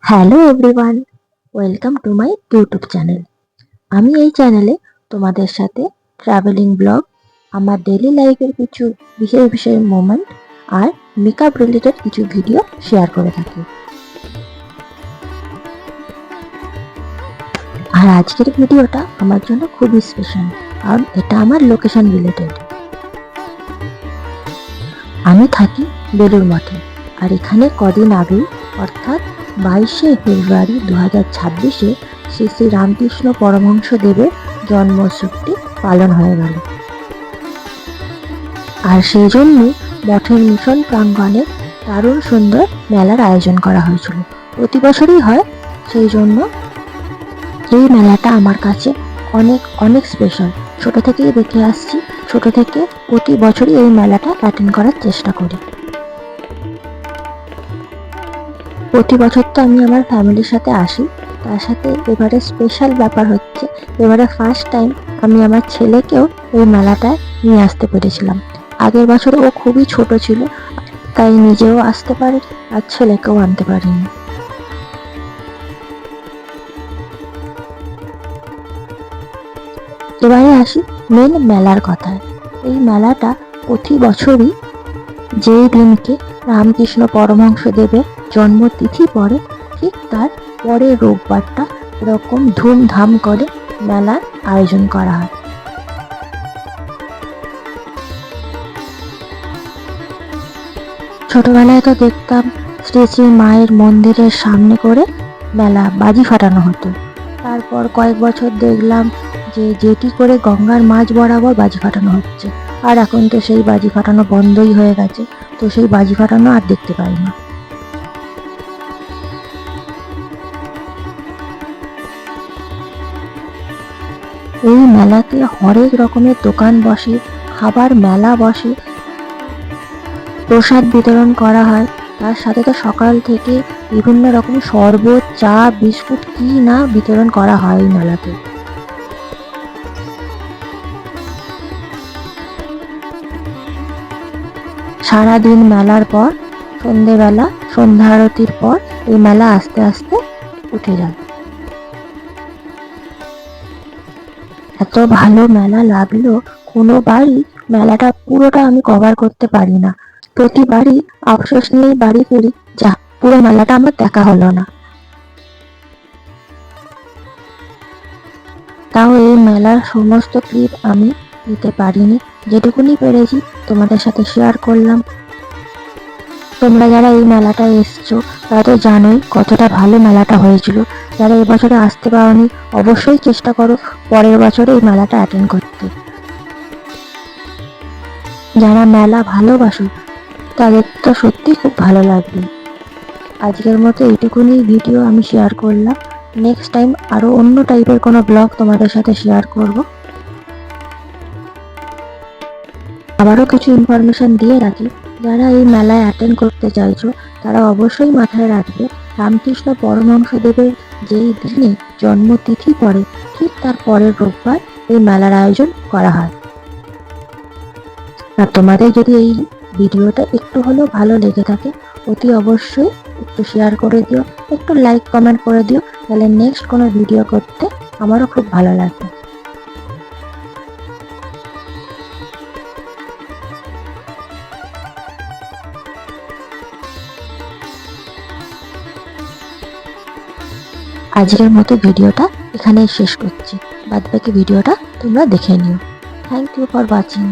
Hello everyone, welcome to my YouTube channel. আমি এই চ্যানেলে তোমাদের সাথে ট্রাভেলিং ব্লগ, আমার ডেইলি লাইফের কিছু বিশেষ বিশেষ মোমেন্ট আর মেকআপ রিলেটেড কিছু ভিডিও শেয়ার করে থাকি। আর আজকের ভিডিওটা আমার জন্য খুবই স্পেশাল, কারণ এটা আমার লোকেশন রিলেটেড। আমি থাকি বেলুড় মঠে, আর এখানে কদিন আগেই অর্থাৎ 22শে ফেব্রুয়ারি 2026-এ শ্রী শ্রী রামকৃষ্ণ পরমহংস দেবের জন্মোৎসবটি পালন হয়ে গেল। আর সেই জন্যই মঠের মিশন প্রাঙ্গণে দারুণ সুন্দর মেলার আয়োজন করা হয়েছিল। প্রতি বছরই হয়, সেই জন্য এই মেলাটা আমার কাছে অনেক অনেক স্পেশাল। ছোট থেকেই দেখে আসছি, ছোট থেকে প্রতি বছরই এই মেলাটা অ্যাটেন্ড করার চেষ্টা করি। প্রতি বছর তো আমি আমার ফ্যামিলির সাথে আসি, তার সাথে এবারে স্পেশাল ব্যাপার হচ্ছে, এবারে ফার্স্ট টাইম আমি আমার ছেলেকেও এই মেলাটায় নিয়ে আসতে পেরেছিলাম। আগের বছর ও খুবই ছোট ছিল, তাই নিজেও আসতে পারি আর ছেলেকেও আনতে পারিনি। এবারে আসি মেন মেলার কথায়। এই মেলাটা প্রতি বছরই যেই দিনকে রামকৃষ্ণ পরমহংস দেবের জন্মতিথি পড়ে, ঠিক তার পরের রোববারটা এরকম ধুমধাম করে মেলার আয়োজন করা হয়। ছোটবেলায় তো দেখতাম শ্রী শ্রী মায়ের মন্দিরের সামনে করে মেলা বাজি ফাটানো হতো। তারপর কয়েক বছর দেখলাম যে জেটি করে গঙ্গার মাঝ বরাবর বাজি ফাটানো হচ্ছে, আর এখন তো সেই বাজি ফাটানো বন্ধই হয়ে গেছে, তো সেই বাজি ফাটানো আর দেখতে পাই না। এই মেলাতে হরেক রকমের দোকান বসে, খাবার মেলা বসে, প্রসাদ বিতরণ করা হয়। তার সাথে তো সকাল থেকে বিভিন্ন রকম শরবত, চা, বিস্কুট কি না বিতরণ করা হয় এই মেলাতে। সারাদিন মেলার পর সন্ধেবেলা সন্ধ্যা আরতির পর এই মেলা আস্তে আস্তে উঠে যায়। এত ভালো মেলা লাগলো, কোনো বাড়ি মেলাটা পুরোটা আমি কভার করতে পারি না। প্রতিবারই আফসোস নিয়েই বাড়ি ফিরি, যা পুরো মেলাটা আমার দেখা হলো না। তাও এই মেলার সমস্ত ক্লিপ আমি দিতে পারিনি, যেটুকুনি পেরেছি তোমাদের সাথে শেয়ার করলাম। তোমরা যারা এই মেলাটায় এসছো তারা তো জানোই কতটা ভালো মেলাটা হয়েছিল। যারা এবছরে আসতে পারোনি, অবশ্যই চেষ্টা করো পরের বছরে এই মেলাটা অ্যাটেন্ড করতে। যারা মেলা ভালোবাসো তাদের তো সত্যি খুব ভালো লাগবে। আজকের মতো এইটুকুনি ভিডিও আমি শেয়ার করলাম। নেক্সট টাইম আরো অন্য টাইপের কোনো ব্লগ তোমাদের সাথে শেয়ার করব। আবারও কিছু ইনফরমেশন দিয়ে রাখি, যারা এই মেলায় অ্যাটেন্ড করতে চাইছো তারা অবশ্যই মাথায় রাখবে রামকৃষ্ণ পরমহংসদেবের যেই দিনে জন্মতিথি পড়ে, ঠিক তার পরের রোববার এই মেলার আয়োজন করা হয়। আর তোমাদের যদি এই ভিডিওটা একটু হলেও ভালো লেগে থাকে, অতি অবশ্যই একটু শেয়ার করে দিও, একটু লাইক কমেন্ট করে দিও, তাহলে নেক্সট কোনো ভিডিও করতে আমারও খুব ভালো লাগবে। আজকের মতো ভিডিওটা এখানেই শেষ করছি, বাদবাকি ভিডিওটা তোমরা দেখে নিও। Thank you for watching.